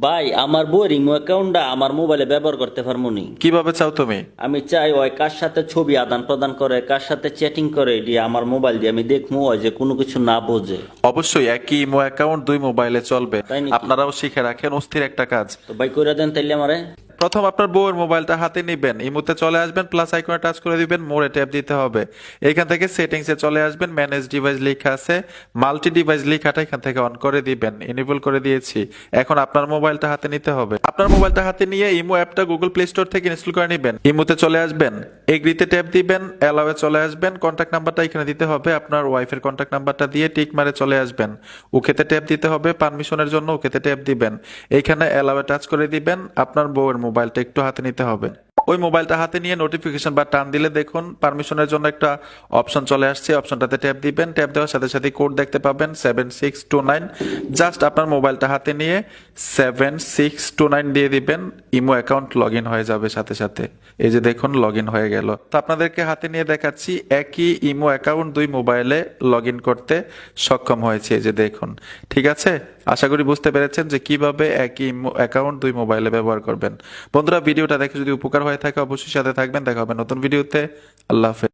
ভাই আমার বউয়ের ইমো অ্যাকাউন্টটা আমার মোবাইলে ব্যবহার করতে পারবো নি। কিভাবে চাও তুমি? আমি চাই ওই কার সাথে ছবি আদান প্রদান করে, কার সাথে চ্যাটিং করে দিয়ে আমার মোবাইল দিয়ে আমি দেখবো ওই যে কোনো কিছু না বোঝে। অবশ্যই একই ইমো অ্যাকাউন্ট দুই মোবাইলে চলবে। তাই নাকি? আপনারাও শিখে রাখেন, অস্থির একটা কাজ। তো ভাই কইরা দেন তাইলে আমারে। প্রথম আপনার বউয়ের মোবাইলটা হাতে নিবেন, ইমোতে চলে আসবেন, প্লাস আইকনে টাচ করে দিবেন, মোড়ে ট্যাপ দিতে হবে। এখান থেকে সেটিংসে চলে আসবেন, ম্যানেজ ডিভাইস লেখা আছে, মাল্টি ডিভাইস লেখাটা এখান থেকে অন করে দিবেন। এনেবল করে দিয়েছি। এখন আপনার মোবাইলটা হাতে নিতে হবে। আপনার মোবাইলটা হাতে নিয়ে ইমো অ্যাপটা গুগল প্লে স্টোর থেকে ইনস্টল করে নেবেন। ইমোতে চলে আসবেন, এগ্রিতে ট্যাপ দিবেন, অ্যালাওয়ে চলে আসবেন, কন্ট্যাক্ট নাম্বারটা এখানে দিতে হবে, আপনার ওয়াইফের কন্ট্যাক্ট নাম্বারটা দিয়ে টিক মারে চলে আসবেন। ওকেতে ট্যাপ দিতে হবে, পারমিশনের জন্য ওকেতে ট্যাপ দিবেন। এইখানে অ্যালাওয়ে টাচ করে দিবেন। আপনার বউয়ের মোবাইলটা একটু হাতে নিতে হবে। ওই মোবাইলটা হাতে নিয়ে নোটিফিকেশন বা টান দিলে দেখুন পারমিশনের জন্য একটা অপশন চলে আসছে, অপশনটাতে ট্যাপ দিবেন। ট্যাপ দেওয়ার সাথে সাথে কোড দেখতে পাবেন 7629। জাস্ট আপনার মোবাইলটা হাতে নিয়ে 7629 দিয়ে দিবেন, ইমো অ্যাকাউন্ট লগ ইন হয়ে যাবে সাথে সাথে। এই যে দেখুন লগ ইন হয়ে গেল। তো আপনাদেরকে হাতে নিয়ে দেখাচ্ছি একই ইমো অ্যাকাউন্ট দুই মোবাইলে লগ ইন করতে সক্ষম হয়েছে। এই যে দেখুন, ঠিক আছে। আশা করি বুঝতে পেরেছেন যে কিভাবে একই অ্যাকাউন্ট দুই মোবাইলে ব্যবহার করবেন। বন্ধুরা, ভিডিওটা দেখে যদি উপকার হয়ে থাকে অবশ্যই সাথে থাকবেন। দেখা হবে নতুন ভিডিওতে। আল্লাহ হাফেজ।